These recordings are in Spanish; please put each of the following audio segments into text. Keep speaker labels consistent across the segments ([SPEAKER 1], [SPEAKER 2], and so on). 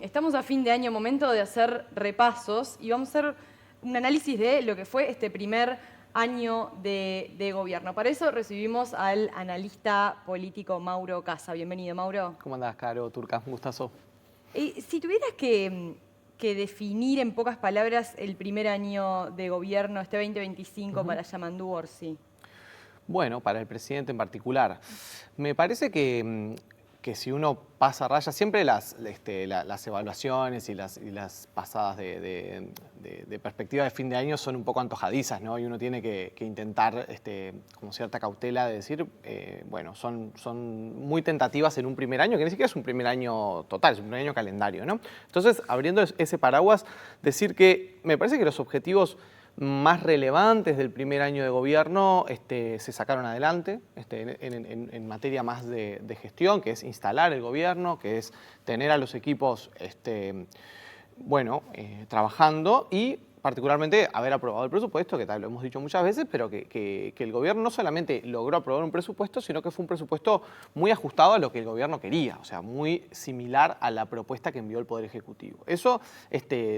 [SPEAKER 1] Estamos a fin de año, momento de hacer repasos y vamos a hacer un análisis de lo que fue este primer año de gobierno. Para eso recibimos al analista político Mauro Casa. Bienvenido, Mauro.
[SPEAKER 2] ¿Cómo andás, Caro, Turca? Un gustazo.
[SPEAKER 1] Si tuvieras que definir en pocas palabras el primer año de gobierno, este 2025 para Yamandu Orsi.
[SPEAKER 2] Bueno, para el presidente en particular, me parece que si uno pasa raya, siempre las evaluaciones y las pasadas de perspectiva de fin de año son un poco antojadizas, ¿no? Y uno tiene que intentar, como cierta cautela de decir, bueno, son muy tentativas en un primer año, que ni siquiera es un primer año total, es un primer año calendario, ¿no? Entonces, abriendo ese paraguas, decir que me parece que los objetivos más relevantes del primer año de gobierno se sacaron adelante en materia más de gestión, que es instalar el gobierno, que es tener a los equipos trabajando y particularmente haber aprobado el presupuesto, que tal lo hemos dicho muchas veces, pero que el gobierno no solamente logró aprobar un presupuesto, sino que fue un presupuesto muy ajustado a lo que el gobierno quería, o sea, muy similar a la propuesta que envió el Poder Ejecutivo. Eso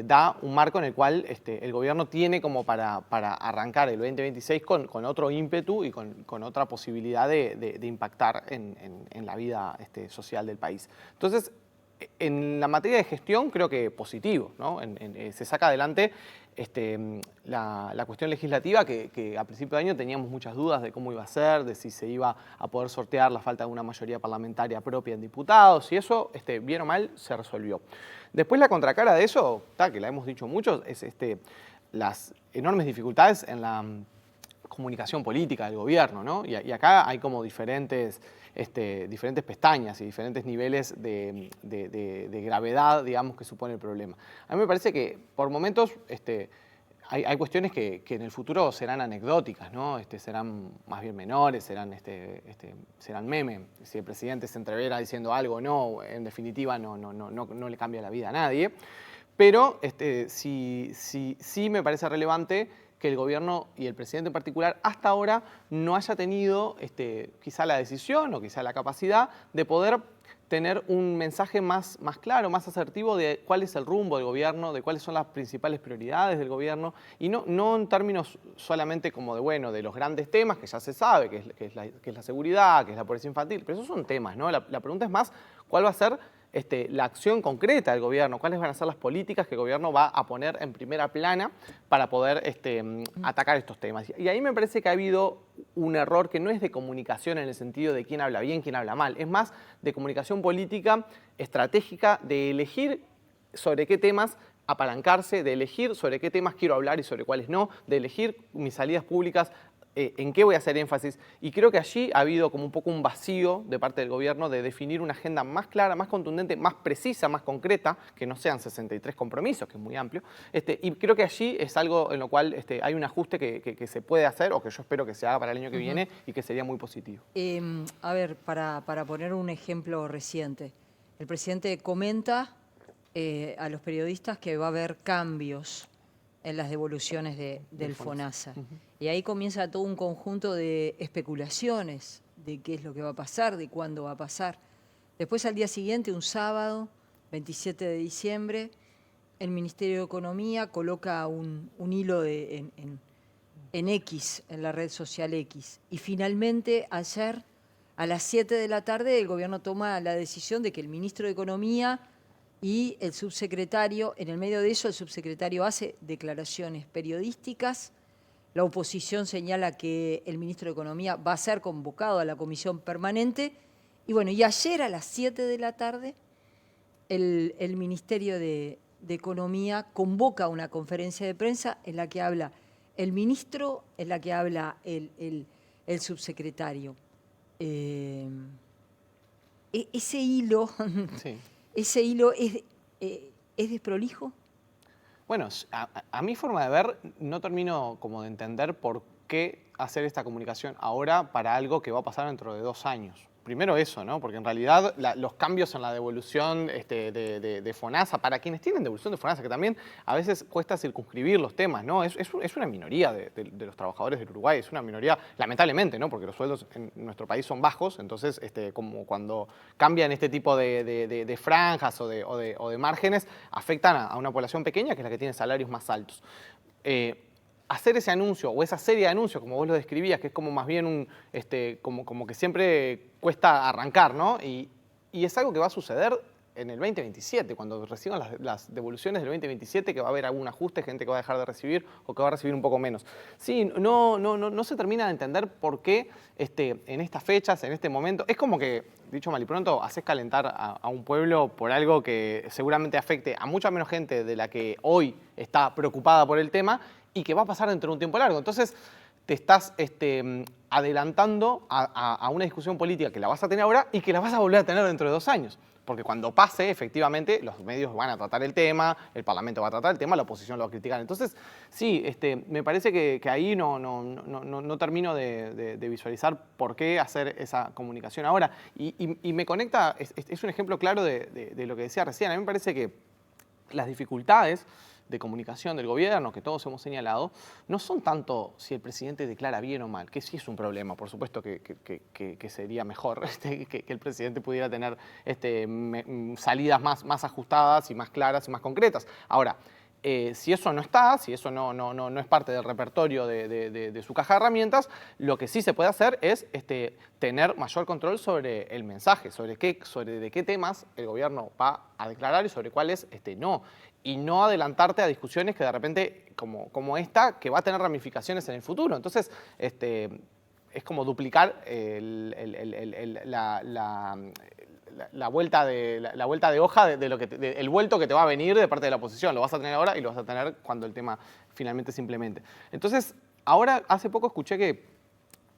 [SPEAKER 2] da un marco en el cual el gobierno tiene como para arrancar el 2026 con otro ímpetu y con otra posibilidad de impactar en la vida social del país. Entonces, en la materia de gestión creo que positivo, ¿no? Se saca adelante la cuestión legislativa que a principio de año teníamos muchas dudas de cómo iba a ser, de si se iba a poder sortear la falta de una mayoría parlamentaria propia en diputados, y eso, bien o mal, se resolvió. Después la contracara de eso, que la hemos dicho mucho, es las enormes dificultades en la comunicación política del gobierno, ¿no? Y acá hay como diferentes pestañas y diferentes niveles de gravedad, digamos, que supone el problema. A mí me parece que por momentos hay cuestiones que en el futuro serán anecdóticas, ¿no? Serán más bien menores, serán meme. Si el presidente se entrevera diciendo algo o no, en definitiva no le cambia la vida a nadie. Pero sí me parece relevante que el gobierno y el presidente en particular hasta ahora no haya tenido quizá la decisión o quizá la capacidad de poder tener un mensaje más claro, más asertivo de cuál es el rumbo del gobierno, de cuáles son las principales prioridades del gobierno, y no en términos solamente como de los grandes temas, que ya se sabe, que es la seguridad, que es la pobreza infantil, pero esos son temas, ¿no? La pregunta es más, ¿cuál va a ser la acción concreta del gobierno? ¿Cuáles van a ser las políticas que el gobierno va a poner en primera plana para poder atacar estos temas? Y ahí me parece que ha habido un error que no es de comunicación en el sentido de quién habla bien, quién habla mal, es más de comunicación política estratégica, de elegir sobre qué temas apalancarse, de elegir sobre qué temas quiero hablar y sobre cuáles no, de elegir mis salidas públicas, en qué voy a hacer énfasis. Y creo que allí ha habido como un poco un vacío de parte del gobierno de definir una agenda más clara, más contundente, más precisa, más concreta, que no sean 63 compromisos, que es muy amplio. Y creo que allí es algo en lo cual hay un ajuste que se puede hacer, o que yo espero que se haga para el año que viene, y que sería muy positivo.
[SPEAKER 3] A ver, para poner un ejemplo reciente, el presidente comenta a los periodistas que va a haber cambios en las devoluciones del FONASA. Y ahí comienza todo un conjunto de especulaciones de qué es lo que va a pasar, de cuándo va a pasar. Después, al día siguiente, un sábado, 27 de diciembre, el Ministerio de Economía coloca un hilo en X, en la red social X. Y finalmente, ayer, a las 7 de la tarde, el gobierno toma la decisión de que el ministro de Economía y el subsecretario, en el medio de eso, el subsecretario hace declaraciones periodísticas. La oposición señala que el ministro de Economía va a ser convocado a la comisión permanente. Y bueno, y ayer a las 7 de la tarde, el Ministerio de Economía convoca una conferencia de prensa en la que habla el ministro, en la que habla el subsecretario. Ese hilo,
[SPEAKER 2] Sí.
[SPEAKER 3] ese hilo es desprolijo.
[SPEAKER 2] Bueno, a mi forma de ver, no termino como de entender por qué hacer esta comunicación ahora para algo que va a pasar dentro de 2 años. primero eso, ¿no? Porque en realidad los cambios en la devolución de FONASA, para quienes tienen devolución de FONASA, que también a veces cuesta circunscribir los temas, ¿no? Es una minoría de los trabajadores del Uruguay, es una minoría, lamentablemente, ¿no? Porque los sueldos en nuestro país son bajos, entonces como cuando cambian este tipo de franjas o de márgenes, afectan a una población pequeña que es la que tiene salarios más altos. Hacer ese anuncio o esa serie de anuncios, como vos lo describías, que es como más bien como que siempre cuesta arrancar, ¿no? Y es algo que va a suceder en el 2027, cuando reciban las devoluciones del 2027, que va a haber algún ajuste, gente que va a dejar de recibir o que va a recibir un poco menos. Sí, no se termina de entender por qué en estas fechas, en este momento, es como que, dicho mal y pronto, haces calentar a un pueblo por algo que seguramente afecte a mucha menos gente de la que hoy está preocupada por el tema y que va a pasar dentro de un tiempo largo. Entonces, te estás adelantando a una discusión política que la vas a tener ahora y que la vas a volver a tener dentro de 2 años. Porque cuando pase, efectivamente, los medios van a tratar el tema, el Parlamento va a tratar el tema, la oposición lo va a criticar. Entonces, sí, me parece que ahí no termino de visualizar por qué hacer esa comunicación ahora. Y me conecta, es un ejemplo claro de lo que decía recién. A mí me parece que las dificultades de comunicación del gobierno, que todos hemos señalado, no son tanto si el presidente declara bien o mal, que sí es un problema, por supuesto que sería mejor que el presidente pudiera tener salidas más ajustadas y más claras y más concretas. Ahora, si eso no está, si eso no es parte del repertorio de su caja de herramientas, lo que sí se puede hacer es tener mayor control sobre el mensaje, sobre de qué temas el gobierno va a declarar y sobre cuáles no. Y no adelantarte a discusiones que de repente, como esta, que va a tener ramificaciones en el futuro. Entonces, es como duplicar la vuelta de hoja el vuelto que te va a venir de parte de la oposición. Lo vas a tener ahora y lo vas a tener cuando el tema finalmente se implemente. Entonces, ahora, hace poco escuché que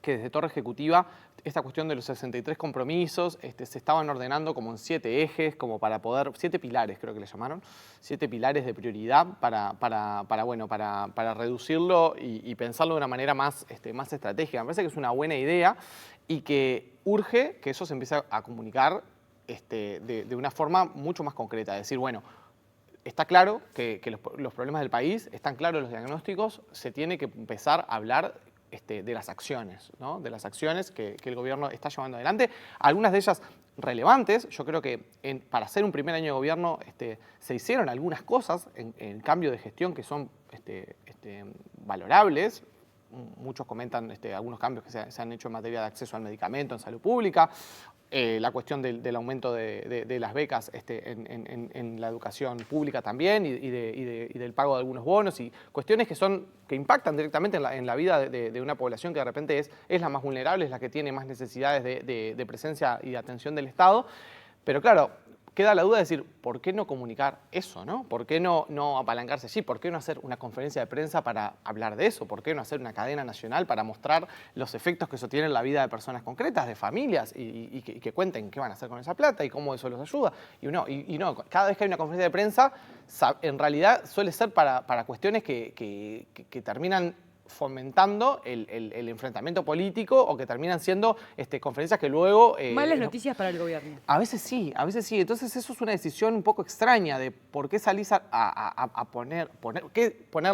[SPEAKER 2] desde Torre Ejecutiva esta cuestión de los 63 compromisos se estaban ordenando como en 7 ejes, como para poder, 7 pilares creo que le llamaron, 7 pilares de prioridad para reducirlo y pensarlo de una manera más estratégica. Me parece que es una buena idea y que urge que eso se empiece a comunicar de una forma mucho más concreta. Es decir, bueno, está claro que los problemas del país, están claros los diagnósticos, se tiene que empezar a hablar de las acciones, ¿no? De las acciones que el gobierno está llevando adelante. Algunas de ellas relevantes. Yo creo que para hacer un primer año de gobierno se hicieron algunas cosas en cambio de gestión que son valorables. Muchos comentan algunos cambios que se han hecho en materia de acceso al medicamento, en salud pública, la cuestión del aumento de las becas en la educación pública también y del pago de algunos bonos y cuestiones que impactan directamente en la vida de una población que de repente es la más vulnerable, es la que tiene más necesidades de presencia y de atención del Estado. Pero claro, queda la duda de decir, ¿por qué no comunicar eso, no? ¿Por qué no apalancarse allí? ¿Por qué no hacer una conferencia de prensa para hablar de eso? ¿Por qué no hacer una cadena nacional para mostrar los efectos que eso tiene en la vida de personas concretas, de familias, y que cuenten qué van a hacer con esa plata y cómo eso los ayuda? Y no, cada vez que hay una conferencia de prensa, en realidad suele ser para cuestiones que terminan fomentando el enfrentamiento político o que terminan siendo conferencias que luego...
[SPEAKER 1] Malas noticias para el gobierno.
[SPEAKER 2] A veces sí, a veces sí. Entonces eso es una decisión un poco extraña de por qué salís a poner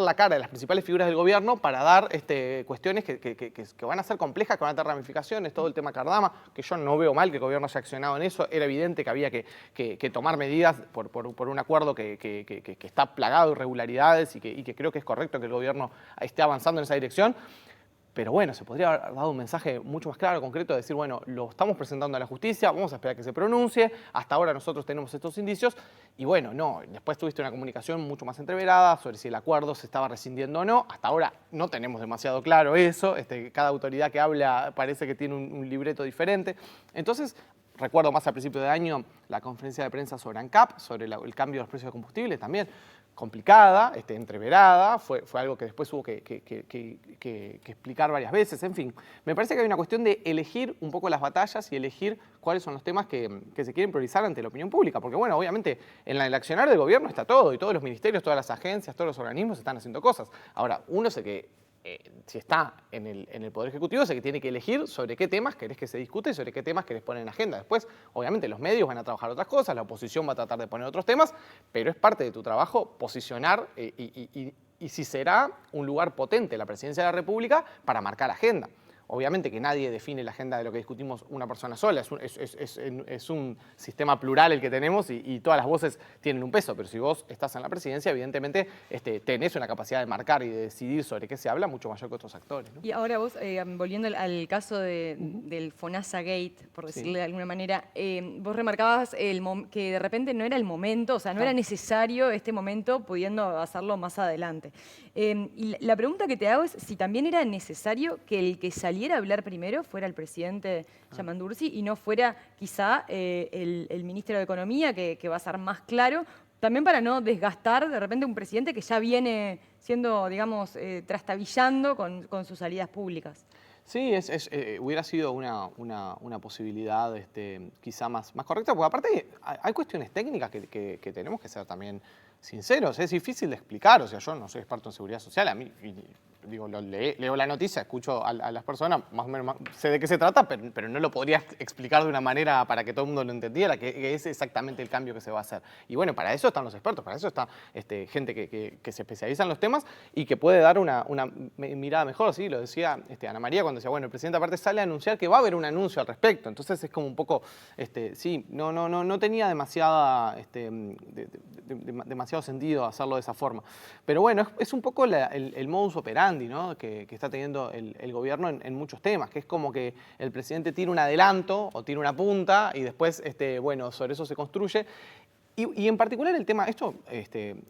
[SPEAKER 2] la cara de las principales figuras del gobierno para dar cuestiones que van a ser complejas, que van a tener ramificaciones, todo el tema Cardama, que yo no veo mal que el gobierno haya accionado en eso. Era evidente que había que tomar medidas por un acuerdo que está plagado de irregularidades y que creo que es correcto que el gobierno esté avanzando en esa dirección, pero bueno, se podría haber dado un mensaje mucho más claro, concreto, de decir, bueno, lo estamos presentando a la justicia, vamos a esperar que se pronuncie, hasta ahora nosotros tenemos estos indicios, y bueno, no, después tuviste una comunicación mucho más entreverada sobre si el acuerdo se estaba rescindiendo o no, hasta ahora no tenemos demasiado claro eso, cada autoridad que habla parece que tiene un libreto diferente, entonces... Recuerdo más al principio de año la conferencia de prensa sobre ANCAP, sobre el cambio de los precios de combustible, también complicada, entreverada, fue algo que después hubo que explicar varias veces, en fin. Me parece que hay una cuestión de elegir un poco las batallas y elegir cuáles son los temas que se quieren priorizar ante la opinión pública, porque bueno, obviamente en el accionar del gobierno está todo, y todos los ministerios, todas las agencias, todos los organismos están haciendo cosas. Ahora, uno es el que si está en el Poder Ejecutivo, es el que tiene que elegir sobre qué temas querés que se discute y sobre qué temas querés poner en agenda. Después, obviamente, los medios van a trabajar otras cosas, la oposición va a tratar de poner otros temas, pero es parte de tu trabajo posicionar y si será un lugar potente la Presidencia de la República para marcar agenda. Obviamente que nadie define la agenda de lo que discutimos una persona sola, es un sistema plural el que tenemos y todas las voces tienen un peso, pero si vos estás en la presidencia, evidentemente tenés una capacidad de marcar y de decidir sobre qué se habla mucho mayor que otros actores, ¿no?
[SPEAKER 1] Y ahora vos, volviendo al caso del FONASA Gate, por decirle de alguna manera, vos remarcabas que de repente no era el momento, o sea, no era necesario este momento, pudiendo hacerlo más adelante. Y la pregunta que te hago es si también era necesario que el que saliera a hablar primero fuera el presidente Yamandursi y no fuera quizá el ministro de Economía, que va a ser más claro, también para no desgastar de repente un presidente que ya viene siendo, digamos, trastabillando con sus salidas públicas.
[SPEAKER 2] Sí, hubiera sido una posibilidad quizá más correcta, porque aparte hay cuestiones técnicas que tenemos que ser también sinceros. Es difícil de explicar, o sea, yo no soy experto en seguridad social, a mí, digo, leo la noticia, escucho a las personas, más o menos sé de qué se trata, pero no lo podría explicar de una manera para que todo el mundo lo entendiera, que es exactamente el cambio que se va a hacer. Y bueno, para eso están los expertos, para eso está gente que se especializa en los temas y que puede dar una mirada mejor, ¿sí? Lo decía Ana María cuando decía, bueno, el presidente aparte sale a anunciar que va a haber un anuncio al respecto, entonces es como un poco, sí, no tenía demasiado sentido hacerlo de esa forma. Pero bueno, es un poco el modus operandi, ¿no? que está teniendo el gobierno en muchos temas, que es como que el presidente tira un adelanto o tira una punta y después, bueno, sobre eso se construye. Y en particular el tema,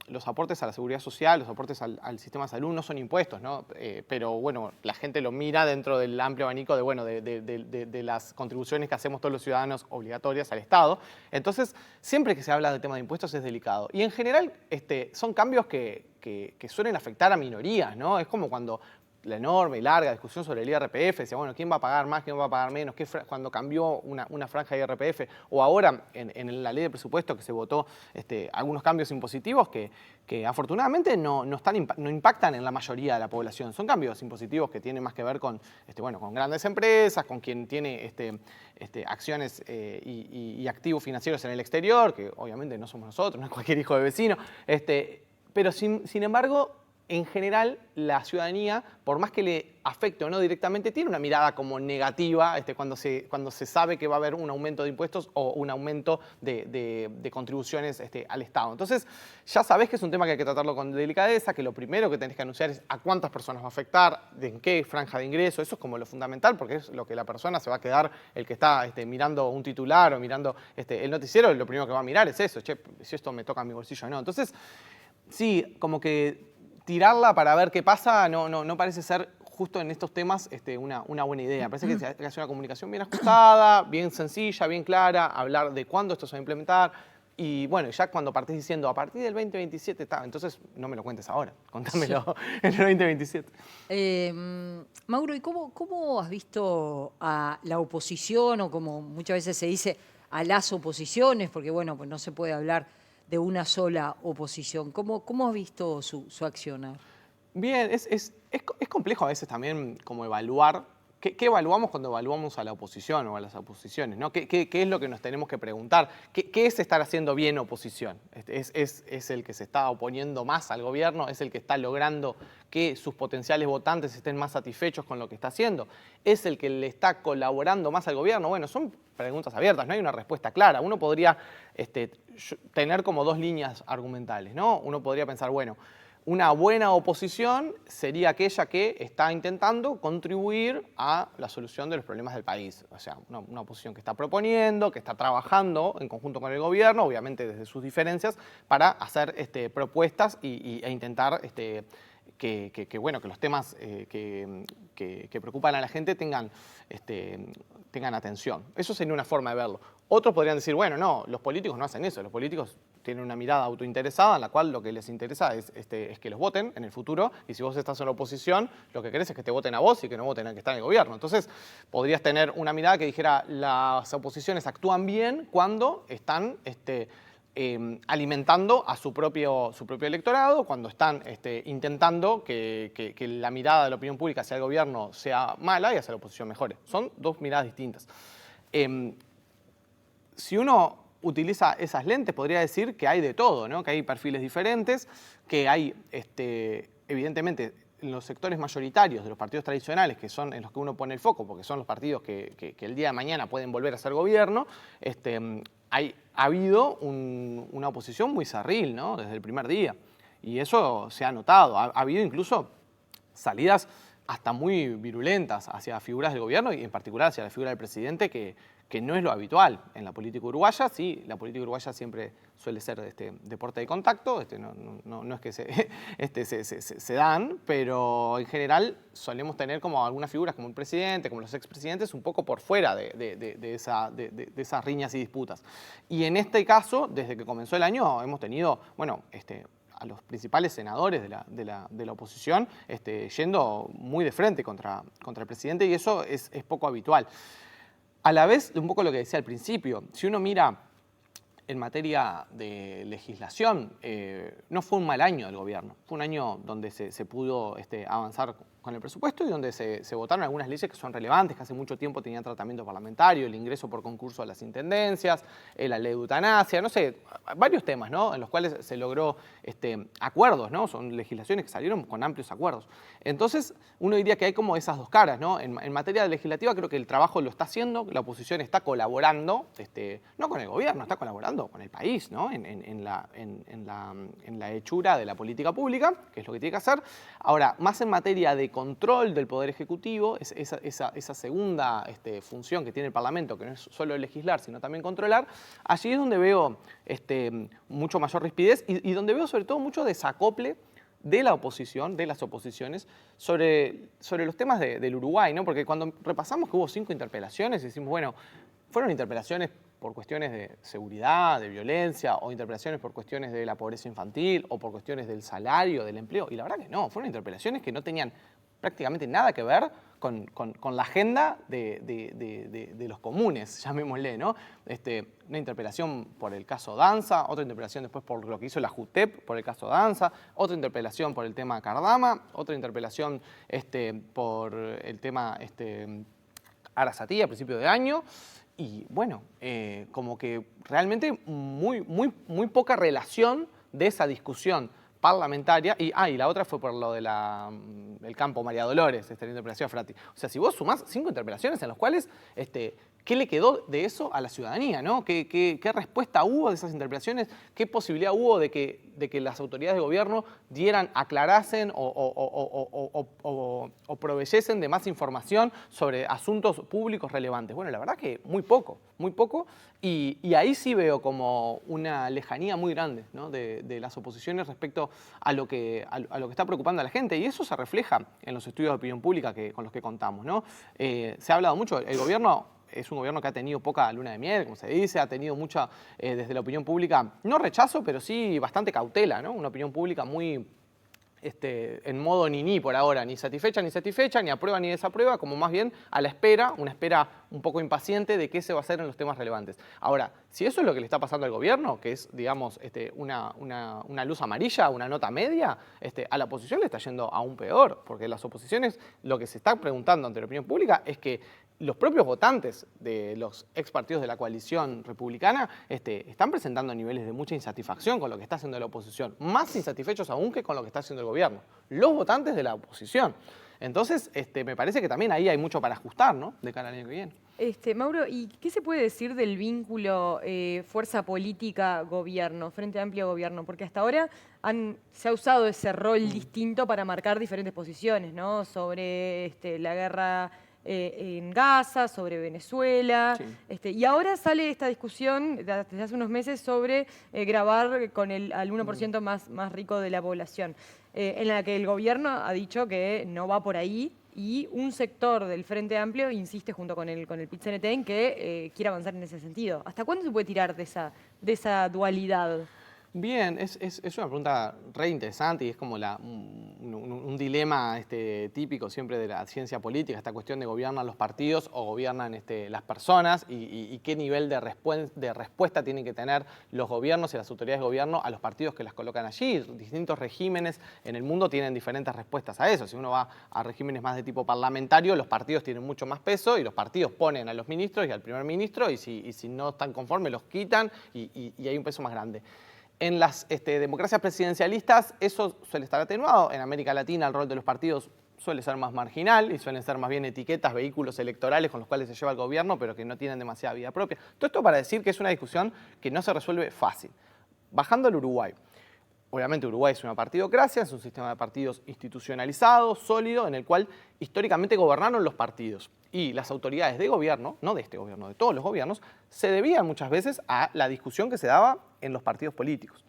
[SPEAKER 2] los aportes a la seguridad social, los aportes al sistema de salud no son impuestos, ¿no? Pero bueno, la gente lo mira dentro del amplio abanico de las contribuciones que hacemos todos los ciudadanos obligatorias al Estado. Entonces, siempre que se habla del tema de impuestos es delicado. Y en general son cambios que suelen afectar a minorías, ¿no? Es como cuando la enorme y larga discusión sobre el IRPF, decía, bueno, ¿quién va a pagar más, quién va a pagar menos? Cuando cambió una franja de IRPF, o ahora en la ley de presupuesto que se votó algunos cambios impositivos que afortunadamente no impactan en la mayoría de la población. Son cambios impositivos que tienen más que ver con, con grandes empresas, con quien tiene acciones y activos financieros en el exterior, que obviamente no somos nosotros, no es cualquier hijo de vecino, pero sin embargo, en general, la ciudadanía, por más que le afecte o no directamente, tiene una mirada como negativa cuando se sabe que va a haber un aumento de impuestos o un aumento de contribuciones al Estado. Entonces, ya sabés que es un tema que hay que tratarlo con delicadeza, que lo primero que tenés que anunciar es a cuántas personas va a afectar, en qué franja de ingreso. Eso es como lo fundamental, porque es lo que la persona se va a quedar, el que está mirando un titular o mirando el noticiero, lo primero que va a mirar es eso, che, si esto me toca a mi bolsillo o no. Entonces, sí, como que tirarla para ver qué pasa no parece ser justo en estos temas una buena idea. Parece que hay que hacer una comunicación bien ajustada, bien sencilla, bien clara, hablar de cuándo esto se va a implementar. Y bueno, ya cuando partís diciendo a partir del 2027 está, entonces no me lo cuentes ahora, contámelo en el 2027.
[SPEAKER 3] Mauro, ¿y cómo has visto a la oposición o como muchas veces se dice a las oposiciones? Porque bueno, pues no se puede hablar de una sola oposición. ¿Cómo has visto su accionar?
[SPEAKER 2] Bien, es complejo a veces también como evaluar. ¿Qué evaluamos cuando evaluamos a la oposición o a las oposiciones, ¿no? ¿Qué es lo que nos tenemos que preguntar? ¿Qué es estar haciendo bien oposición? ¿Es el que se está oponiendo más al gobierno? ¿Es el que está logrando que sus potenciales votantes estén más satisfechos con lo que está haciendo? ¿Es el que le está colaborando más al gobierno? Bueno, son preguntas abiertas, no hay una respuesta clara. Uno podría tener como dos líneas argumentales, ¿no? Uno podría pensar, bueno, una buena oposición sería aquella que está intentando contribuir a la solución de los problemas del país. O sea, una oposición que está proponiendo, que está trabajando en conjunto con el gobierno, obviamente desde sus diferencias, para hacer propuestas e intentar que los temas que preocupan a la gente tengan atención. Eso sería una forma de verlo. Otros podrían decir, bueno, no, los políticos no hacen eso. Los políticos tienen una mirada autointeresada en la cual lo que les interesa es que los voten en el futuro, y si vos estás en la oposición, lo que querés es que te voten a vos y que no voten al que está en el gobierno. Entonces, podrías tener una mirada que dijera, las oposiciones actúan bien cuando están alimentando a su propio electorado, cuando están intentando que la mirada de la opinión pública hacia el gobierno sea mala y hacia la oposición mejore. Son dos miradas distintas. Si uno utiliza esas lentes, podría decir que hay de todo, ¿no? Que hay perfiles diferentes, que hay, evidentemente, en los sectores mayoritarios de los partidos tradicionales, que son en los que uno pone el foco, porque son los partidos que el día de mañana pueden volver a ser gobierno, ha habido una oposición muy cerril, ¿no? Desde el primer día. Y eso se ha notado. Ha habido incluso salidas hasta muy virulentas hacia figuras del gobierno y en particular hacia la figura del presidente, que no es lo habitual en la política uruguaya. Sí, la política uruguaya siempre suele ser deporte de contacto, no es que se dan, pero en general solemos tener como algunas figuras como el presidente, como los expresidentes, un poco por fuera de esas riñas y disputas. Y en este caso, desde que comenzó el año, hemos tenido, bueno, a los principales senadores de la oposición yendo muy de frente contra el presidente, y eso es poco habitual. A la vez, un poco lo que decía al principio, si uno mira en materia de legislación, no fue un mal año del gobierno. Fue un año donde se pudo avanzar con el presupuesto y donde se votaron algunas leyes que son relevantes, que hace mucho tiempo tenían tratamiento parlamentario, el ingreso por concurso a las intendencias, la ley de eutanasia, no sé, varios temas, ¿no? En los cuales se logró acuerdos, ¿no? Son legislaciones que salieron con amplios acuerdos. Entonces, uno diría que hay como esas dos caras, ¿no? En materia legislativa creo que el trabajo lo está haciendo, la oposición está colaborando, no con el gobierno, está colaborando con el país, ¿no? En la hechura de la política pública, que es lo que tiene que hacer. Ahora, más en materia de control del Poder Ejecutivo, esa segunda función que tiene el Parlamento, que no es solo legislar, sino también controlar, allí es donde veo mucho mayor rispidez y donde veo sobre todo mucho desacople de la oposición, de las oposiciones, sobre los temas del Uruguay, ¿no? Porque cuando repasamos que hubo 5 interpelaciones, decimos, bueno, fueron interpelaciones por cuestiones de seguridad, de violencia, o interpelaciones por cuestiones de la pobreza infantil, o por cuestiones del salario, del empleo. Y la verdad que no, fueron interpelaciones que no tenían prácticamente nada que ver con la agenda de los comunes, llamémosle, ¿no? Una interpelación por el caso Danza, otra interpelación después por lo que hizo la JUTEP por el caso Danza, otra interpelación por el tema Cardama, otra interpelación por el tema Arasatí a principio de año. Y bueno, como que realmente muy poca relación de esa discusión parlamentaria. Y la otra fue por lo del campo María Dolores, la interpelación a Frati. O sea, si vos sumás 5 interpelaciones en las cuales, ¿qué le quedó de eso a la ciudadanía, ¿no? ¿Qué respuesta hubo de esas interpelaciones? ¿Qué posibilidad hubo de que las autoridades de gobierno aclarasen o proveyesen de más información sobre asuntos públicos relevantes? Bueno, la verdad que muy poco. Y ahí sí veo como una lejanía muy grande, ¿no? de las oposiciones respecto a lo que está preocupando a la gente. Y eso se refleja en los estudios de opinión pública con los que contamos, ¿no? Se ha hablado mucho, el gobierno es un gobierno que ha tenido poca luna de miel, como se dice, ha tenido mucha, desde la opinión pública, no rechazo, pero sí bastante cautela, ¿no? Una opinión pública muy en modo ni por ahora, ni satisfecha, ni aprueba ni desaprueba, como más bien a la espera, una espera un poco impaciente de qué se va a hacer en los temas relevantes. Ahora, si eso es lo que le está pasando al gobierno, que es, digamos, una luz amarilla, una nota media, a la oposición le está yendo aún peor, porque las oposiciones lo que se está preguntando ante la opinión pública es que los propios votantes de los ex partidos de la coalición republicana están presentando niveles de mucha insatisfacción con lo que está haciendo la oposición, más insatisfechos aún que con lo que está haciendo el gobierno, los votantes de la oposición. Entonces, me parece que también ahí hay mucho para ajustar, ¿no?, de cara al año que viene.
[SPEAKER 1] Mauro, ¿y qué se puede decir del vínculo fuerza política-gobierno, Frente Amplio-Gobierno? Porque hasta ahora se ha usado ese rol distinto para marcar diferentes posiciones, ¿no? Sobre la guerra en Gaza, sobre Venezuela.
[SPEAKER 2] Sí.
[SPEAKER 1] Y ahora sale esta discusión desde hace unos meses sobre grabar con al 1% más rico de la población, en la que el gobierno ha dicho que no va por ahí y un sector del Frente Amplio insiste junto con el PIT-CNT en que quiere avanzar en ese sentido. ¿Hasta cuándo se puede tirar de esa dualidad?
[SPEAKER 2] Bien, es una pregunta re interesante y es como un dilema típico siempre de la ciencia política, esta cuestión de gobiernan los partidos o gobiernan las personas y qué nivel de respuesta tienen que tener los gobiernos y las autoridades de gobierno a los partidos que las colocan allí. Distintos regímenes en el mundo tienen diferentes respuestas a eso. Si uno va a regímenes más de tipo parlamentario, los partidos tienen mucho más peso y los partidos ponen a los ministros y al primer ministro y si no están conformes los quitan y hay un peso más grande. En las democracias presidencialistas eso suele estar atenuado. En América Latina el rol de los partidos suele ser más marginal y suelen ser más bien etiquetas, vehículos electorales con los cuales se lleva el gobierno, pero que no tienen demasiada vida propia. Todo esto para decir que es una discusión que no se resuelve fácil. Bajando al Uruguay. Obviamente Uruguay es una partidocracia, es un sistema de partidos institucionalizado, sólido, en el cual históricamente gobernaron los partidos. Y las autoridades de gobierno, no de este gobierno, de todos los gobiernos, se debían muchas veces a la discusión que se daba en los partidos políticos.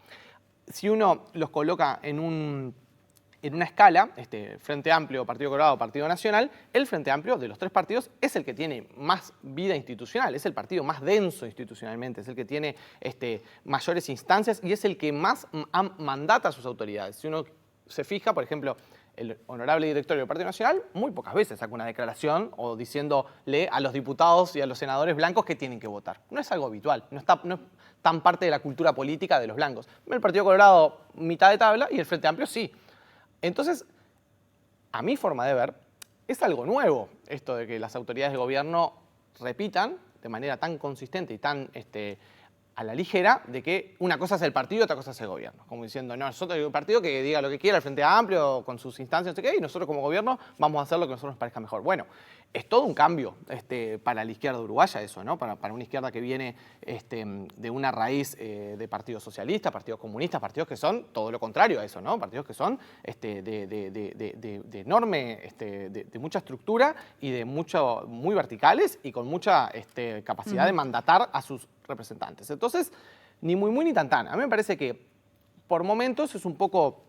[SPEAKER 2] Si uno los coloca en una escala, Frente Amplio, Partido Colorado, Partido Nacional, el Frente Amplio de los tres partidos es el que tiene más vida institucional, es el partido más denso institucionalmente, es el que tiene mayores instancias y es el que más mandata a sus autoridades. Si uno se fija, por ejemplo, el honorable directorio del Partido Nacional muy pocas veces saca una declaración o diciéndole a los diputados y a los senadores blancos que tienen que votar. No es algo habitual, no es tan parte de la cultura política de los blancos. El Partido Colorado, mitad de tabla, y el Frente Amplio sí. Entonces, a mi forma de ver, es algo nuevo esto de que las autoridades de gobierno repitan de manera tan consistente y tan a la ligera de que una cosa es el partido y otra cosa es el gobierno. Como diciendo, no, nosotros hay un partido que diga lo que quiera, el Frente Amplio, con sus instancias, no sé qué, y nosotros como gobierno vamos a hacer lo que a nosotros nos parezca mejor. Bueno, es todo un cambio para la izquierda uruguaya eso, ¿no? Para una izquierda que viene de una raíz de partidos socialistas, partidos comunistas, partidos que son todo lo contrario a eso, ¿no? Partidos que son de enorme, de mucha estructura y de muy verticales y con mucha capacidad de mandatar a sus representantes. Entonces, ni muy ni tan. A mí me parece que por momentos es un poco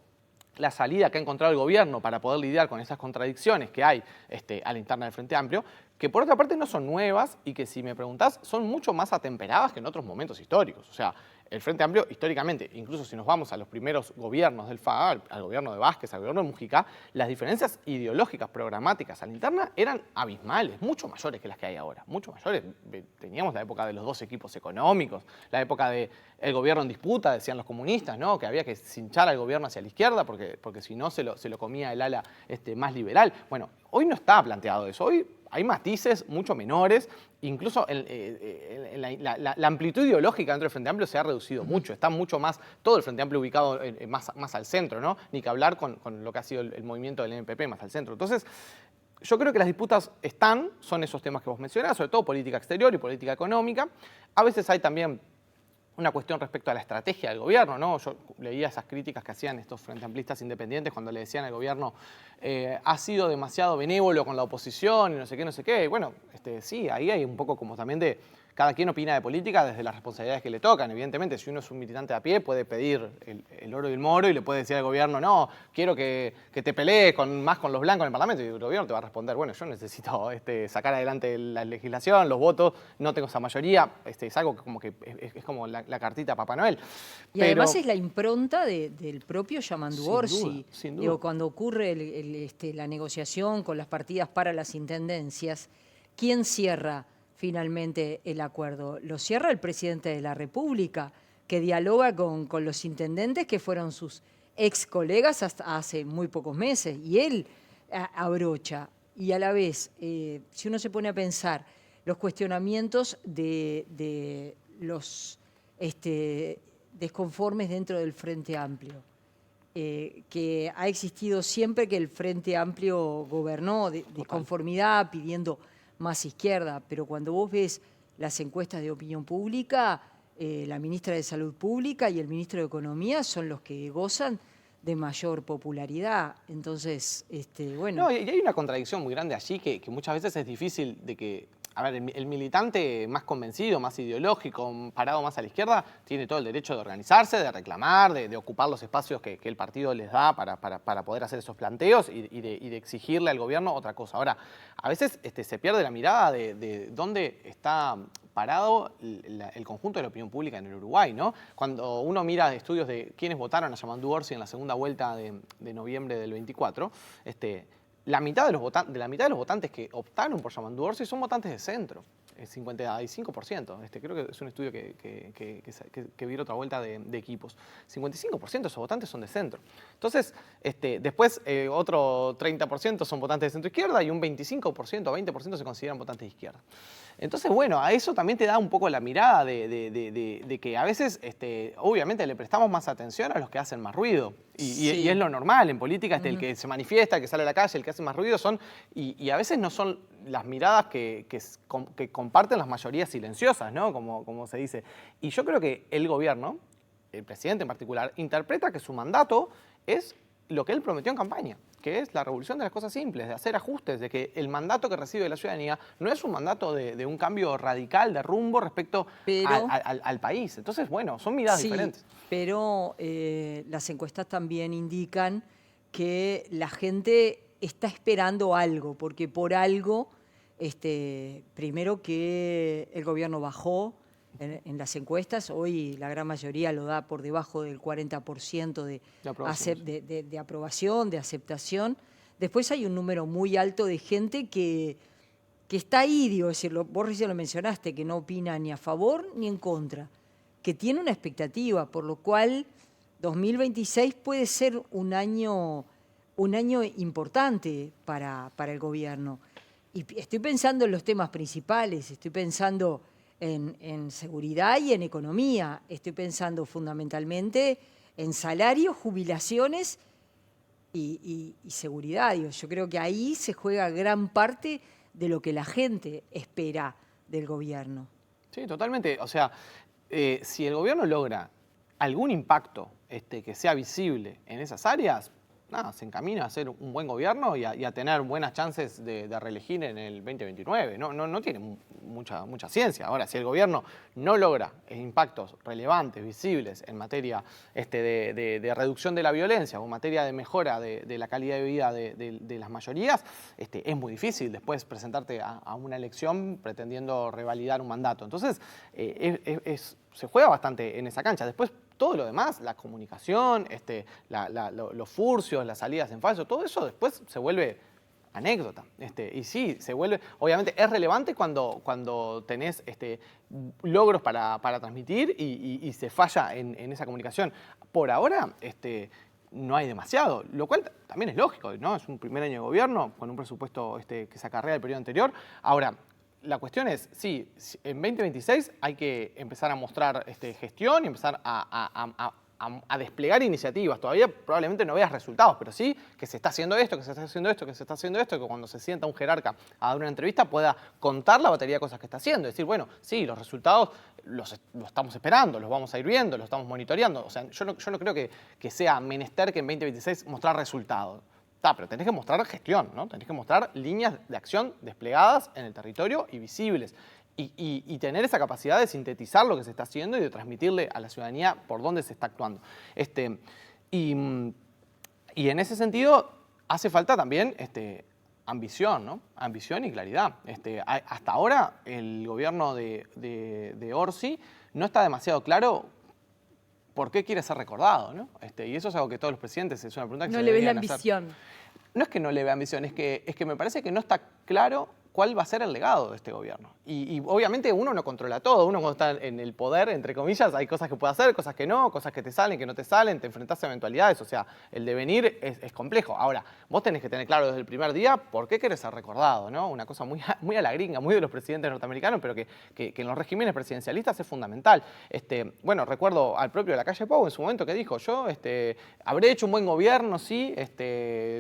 [SPEAKER 2] la salida que ha encontrado el gobierno para poder lidiar con esas contradicciones que hay a la interna del Frente Amplio, que por otra parte no son nuevas y que si me preguntás son mucho más atemperadas que en otros momentos históricos. O sea, el Frente Amplio históricamente, incluso si nos vamos a los primeros gobiernos del FA, al gobierno de Vázquez, al gobierno de Mujica, las diferencias ideológicas, programáticas a la interna eran abismales, mucho mayores que las que hay ahora, mucho mayores. Teníamos la época de los dos equipos económicos, la época del gobierno en disputa, decían los comunistas, ¿no? Que había que cinchar al gobierno hacia la izquierda porque si no se lo comía el ala más liberal. Bueno, hoy no está planteado eso, hoy hay matices mucho menores, incluso la amplitud ideológica dentro del Frente Amplio se ha reducido mucho, está mucho más, todo el Frente Amplio ubicado más al centro, ¿no? Ni que hablar con lo que ha sido el movimiento del NPP más al centro. Entonces, yo creo que las disputas son esos temas que vos mencionás, sobre todo política exterior y política económica. A veces hay también una cuestión respecto a la estrategia del gobierno, ¿no? Yo leía esas críticas que hacían estos frente amplistas independientes cuando le decían al gobierno ha sido demasiado benévolo con la oposición y no sé qué. Y bueno, sí, ahí hay un poco como también de cada quien opina de política desde las responsabilidades que le tocan. Evidentemente, si uno es un militante a pie, puede pedir el oro y el moro y le puede decir al gobierno, no, quiero que te pelees más con los blancos en el Parlamento. Y el gobierno te va a responder, bueno, yo necesito sacar adelante la legislación, los votos, no tengo esa mayoría. Es algo que es como la cartita a Papá Noel.
[SPEAKER 3] Y además es la impronta del propio Yamandu Orsi.
[SPEAKER 2] Sin duda.
[SPEAKER 3] Digo, cuando ocurre la negociación con las partidas para las intendencias, ¿quién cierra finalmente el acuerdo? Lo cierra el presidente de la República, que dialoga con los intendentes que fueron sus ex colegas hasta hace muy pocos meses, y él abrocha. Y a la vez, si uno se pone a pensar los cuestionamientos de los desconformes dentro del Frente Amplio, que ha existido siempre que el Frente Amplio gobernó, disconformidad, pidiendo más izquierda, pero cuando vos ves las encuestas de opinión pública, la ministra de Salud Pública y el ministro de Economía son los que gozan de mayor popularidad. Entonces, bueno.
[SPEAKER 2] No, y hay una contradicción muy grande allí que muchas veces es difícil de que a ver, el militante más convencido, más ideológico, parado más a la izquierda, tiene todo el derecho de organizarse, de reclamar, de ocupar los espacios que el partido les da para poder hacer esos planteos y de exigirle al gobierno otra cosa. Ahora, a veces se pierde la mirada de dónde está parado el conjunto de la opinión pública en el Uruguay, ¿no? Cuando uno mira estudios de quiénes votaron a Yamandu Orsi en la segunda vuelta de noviembre del 24, la mitad de los votantes que optaron por Yamandu Orsi son votantes de centro, el 55%. Creo que es un estudio que vi otra vuelta de equipos. 55% de esos votantes son de centro. Entonces, después otro 30% son votantes de centro-izquierda y un 25% o 20% se consideran votantes de izquierda. Entonces, bueno, a eso también te da un poco la mirada de que a veces, obviamente, le prestamos más atención a los que hacen más ruido. Y es lo normal en política, el que se manifiesta, el que sale a la calle, el que hace más ruido, y a veces no son las miradas que comparten las mayorías silenciosas, ¿no? Como se dice. Y yo creo que el gobierno, el presidente en particular, interpreta que su mandato es lo que él prometió en campaña, que es la revolución de las cosas simples, de hacer ajustes, de que el mandato que recibe la ciudadanía no es un mandato de un cambio radical de rumbo respecto al país. Entonces, bueno, son miradas diferentes.
[SPEAKER 3] Pero las encuestas también indican que la gente está esperando algo, porque por algo, primero que el gobierno bajó en las encuestas, hoy la gran mayoría lo da por debajo del 40% de aprobación, de aceptación. Después hay un número muy alto de gente que está ahí, digo, es decir, vos recién lo mencionaste, que no opina ni a favor ni en contra, que tiene una expectativa, por lo cual 2026 puede ser un año importante para el gobierno. Y estoy pensando en los temas principales, estoy pensando en seguridad y en economía, estoy pensando fundamentalmente en salarios, jubilaciones y seguridad. Yo creo que ahí se juega gran parte de lo que la gente espera del gobierno.
[SPEAKER 2] Sí, totalmente. O sea, si el gobierno logra algún impacto que sea visible en esas áreas, nada, se encamina a ser un buen gobierno y a tener buenas chances de reelegir en el 2029. No tiene mucha ciencia. Ahora, si el gobierno no logra impactos relevantes, visibles en materia de reducción de la violencia o en materia de mejora de la calidad de vida de las mayorías, es muy difícil después presentarte a una elección pretendiendo revalidar un mandato. Entonces, se juega bastante en esa cancha. Después, todo lo demás, la comunicación, los furcios, las salidas en falso, todo eso después se vuelve anécdota. Y sí, se vuelve, obviamente es relevante cuando tenés logros para transmitir y se falla en esa comunicación. Por ahora, no hay demasiado, lo cual también es lógico, ¿no? Es un primer año de gobierno con un presupuesto que se acarrea del periodo anterior. Ahora, la cuestión es, sí, en 2026 hay que empezar a mostrar gestión y empezar a desplegar iniciativas. Todavía probablemente no veas resultados, pero sí que se está haciendo esto, que se está haciendo esto, que se está haciendo esto, que cuando se sienta un jerarca a dar una entrevista pueda contar la batería de cosas que está haciendo. Decir, bueno, sí, los resultados los estamos esperando, los vamos a ir viendo, los estamos monitoreando. O sea, yo no creo que sea menester que en 2026 mostrar resultados. Pero tenés que mostrar gestión, ¿no? Tenés que mostrar líneas de acción desplegadas en el territorio y visibles. Y tener esa capacidad de sintetizar lo que se está haciendo y de transmitirle a la ciudadanía por dónde se está actuando. Y en ese sentido hace falta también ambición, ¿no? Ambición y claridad. Hasta ahora el gobierno de Orsi no está demasiado claro por qué quiere ser recordado, ¿no? Y eso es algo que todos los presidentes, es una pregunta que
[SPEAKER 1] no
[SPEAKER 2] se
[SPEAKER 1] le ves la
[SPEAKER 2] deberían
[SPEAKER 1] ambición.
[SPEAKER 2] hacer. No es que no le vea ambición, es que me parece que no está claro cuál va a ser el legado de este gobierno. Y obviamente uno no controla todo, uno cuando está en el poder, entre comillas, hay cosas que puede hacer, cosas que no, cosas que te salen, que no te salen, te enfrentás a eventualidades, o sea, el devenir es complejo. Ahora, vos tenés que tener claro desde el primer día por qué querés ser recordado, ¿no? Una cosa muy a la gringa, muy de los presidentes norteamericanos, pero que en los regímenes presidencialistas es fundamental. Bueno, recuerdo al propio Lacalle Pou en su momento que dijo, yo habré hecho un buen gobierno si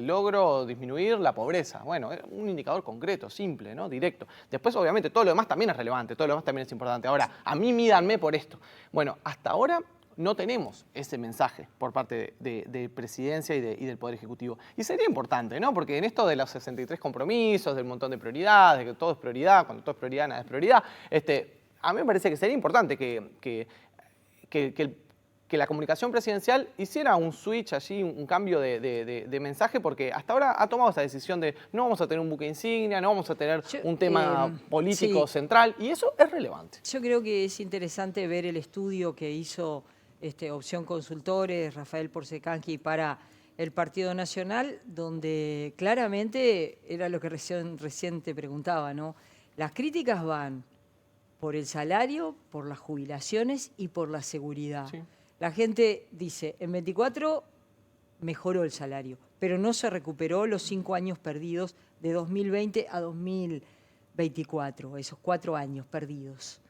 [SPEAKER 2] logro disminuir la pobreza. Bueno, es un indicador concreto, simple, ¿no? Directo. Después, obviamente, todo lo demás también es relevante, todo lo demás también es importante. Ahora, a mí mídanme por esto. Bueno, hasta ahora no tenemos ese mensaje por parte de Presidencia y del Poder Ejecutivo. Y sería importante, ¿no? Porque en esto de los 63 compromisos, del montón de prioridades, de que todo es prioridad, cuando todo es prioridad, nada es prioridad, a mí me parece que sería importante que la comunicación presidencial hiciera un switch allí, un cambio de mensaje, porque hasta ahora ha tomado esa decisión de no vamos a tener un buque insignia, no vamos a tener un tema político central, y eso es relevante.
[SPEAKER 3] Yo creo que es interesante ver el estudio que hizo Opción Consultores, Rafael Porcecanqui, para el Partido Nacional, donde claramente era lo que recién te preguntaba, ¿no? Las críticas van por el salario, por las jubilaciones y por la seguridad.
[SPEAKER 2] Sí.
[SPEAKER 3] La gente dice, en 24 mejoró el salario, pero no se recuperó los 5 años perdidos de 2020 a 2024, esos 4 años perdidos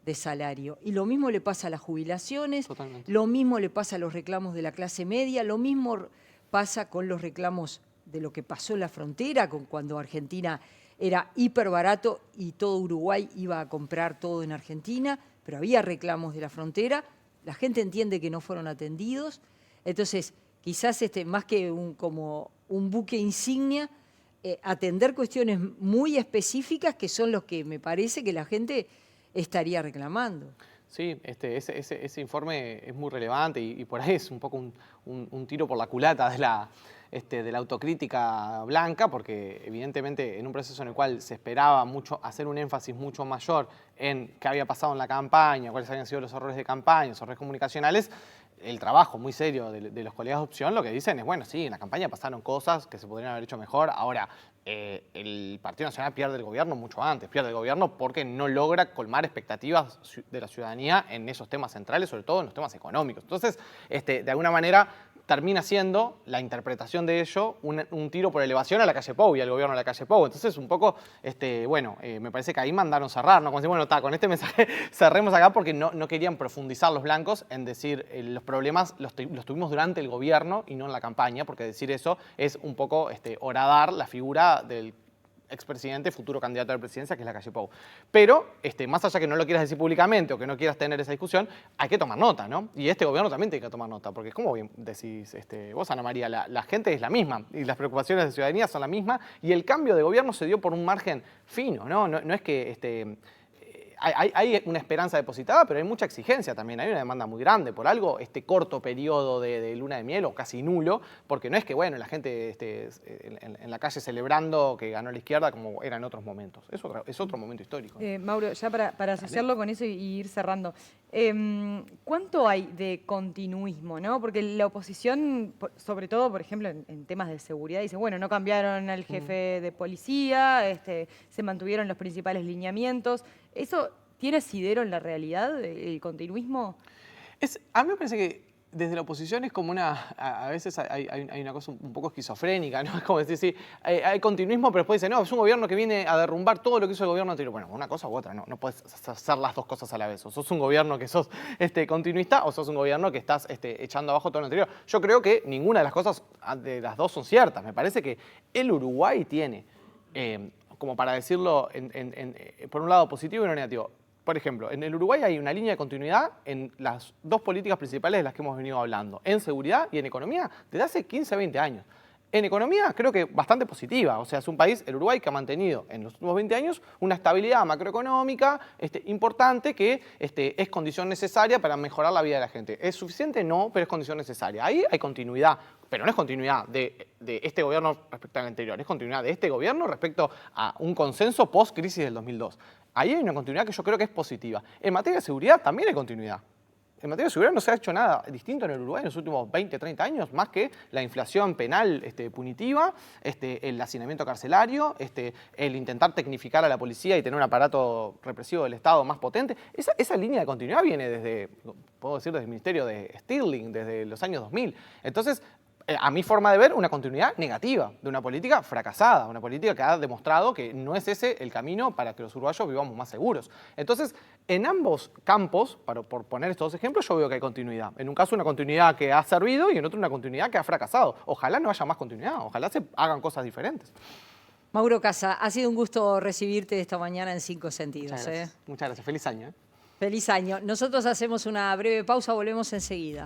[SPEAKER 3] de salario. Y lo mismo le pasa a las jubilaciones,
[SPEAKER 2] Totalmente.
[SPEAKER 3] lo mismo le pasa a los reclamos de la clase media, lo mismo pasa con los reclamos de lo que pasó en la frontera, con cuando Argentina era hiper barato y todo Uruguay iba a comprar todo en Argentina, pero había reclamos de la frontera. La gente entiende que no fueron atendidos. Entonces, quizás más que como un buque insignia, atender cuestiones muy específicas que son los que me parece que la gente estaría reclamando.
[SPEAKER 2] Sí, ese informe es muy relevante y por ahí es un poco un tiro por la culata de la autocrítica blanca, porque evidentemente en un proceso en el cual se esperaba hacer un énfasis mucho mayor en qué había pasado en la campaña, cuáles habían sido los errores de campaña, los errores comunicacionales, el trabajo muy serio de los colegas de Opción lo que dicen es, bueno, sí, en la campaña pasaron cosas que se podrían haber hecho mejor. Ahora, el Partido Nacional pierde el gobierno mucho antes, pierde el gobierno porque no logra colmar expectativas de la ciudadanía en esos temas centrales, sobre todo en los temas económicos. Entonces, de alguna manera, termina siendo la interpretación de ello un tiro por elevación a la calle Pou y al gobierno de la calle Pou. Entonces, un poco, me parece que ahí mandaron cerrar, ¿no? Como decir, bueno, con este mensaje cerremos acá porque no querían profundizar los blancos en decir los problemas los tuvimos durante el gobierno y no en la campaña, porque decir eso es un poco horadar la figura del expresidente, futuro candidato a la presidencia, que es la calle Pou. Pero, más allá que no lo quieras decir públicamente o que no quieras tener esa discusión, hay que tomar nota, ¿no? Y este gobierno también tiene que tomar nota, porque como bien decís vos, Ana María, la gente es la misma y las preocupaciones de ciudadanía son la misma y el cambio de gobierno se dio por un margen fino, ¿no? No es que hay una esperanza depositada, pero hay mucha exigencia también. Hay una demanda muy grande. Por algo, este corto periodo de luna de miel, o casi nulo, porque no es que, bueno, la gente en la calle celebrando que ganó la izquierda como era en otros momentos. Es otro momento histórico.
[SPEAKER 1] Mauro, ya para asociarlo con eso y ir cerrando, ¿cuánto hay de continuismo, no? Porque la oposición, sobre todo, por ejemplo, en temas de seguridad, dice, bueno, no cambiaron al jefe de policía, se mantuvieron los principales lineamientos. ¿Eso tiene asidero en la realidad, el continuismo?
[SPEAKER 2] A mí me parece que desde la oposición es como a veces hay una cosa un poco esquizofrénica, ¿no? Es como decir, sí, hay continuismo, pero después dicen, no, es un gobierno que viene a derrumbar todo lo que hizo el gobierno anterior. Bueno, una cosa u otra, no puedes hacer las dos cosas a la vez. O sos un gobierno que sos continuista o sos un gobierno que estás echando abajo todo lo anterior. Yo creo que ninguna de las cosas de las dos son ciertas. Me parece que el Uruguay tiene, como para decirlo por un lado positivo y no negativo. Por ejemplo, en el Uruguay hay una línea de continuidad en las dos políticas principales de las que hemos venido hablando, en seguridad y en economía, desde hace 15, 20 años. En economía creo que bastante positiva, o sea, es un país, el Uruguay, que ha mantenido en los últimos 20 años una estabilidad macroeconómica importante que es condición necesaria para mejorar la vida de la gente. ¿Es suficiente? No, pero es condición necesaria. Ahí hay continuidad, pero no es continuidad de este gobierno respecto al anterior, es continuidad de este gobierno respecto a un consenso post-crisis del 2002. Ahí hay una continuidad que yo creo que es positiva. En materia de seguridad también hay continuidad. En materia de seguridad no se ha hecho nada distinto en el Uruguay en los últimos 20, 30 años, más que la inflación penal punitiva, el hacinamiento carcelario, el intentar tecnificar a la policía y tener un aparato represivo del Estado más potente. Esa línea de continuidad viene desde, puedo decir, desde el Ministerio de Stirling, desde los años 2000. Entonces, a mi forma de ver, una continuidad negativa de una política fracasada, una política que ha demostrado que no es ese el camino para que los uruguayos vivamos más seguros. Entonces, en ambos campos, por poner estos dos ejemplos, yo veo que hay continuidad. En un caso una continuidad que ha servido y en otro una continuidad que ha fracasado. Ojalá no haya más continuidad, ojalá se hagan cosas diferentes.
[SPEAKER 3] Mauro Casa, ha sido un gusto recibirte esta mañana en Cinco Sentidos.
[SPEAKER 2] Muchas gracias. Muchas gracias. Feliz año.
[SPEAKER 3] Feliz año. Nosotros hacemos una breve pausa, volvemos enseguida.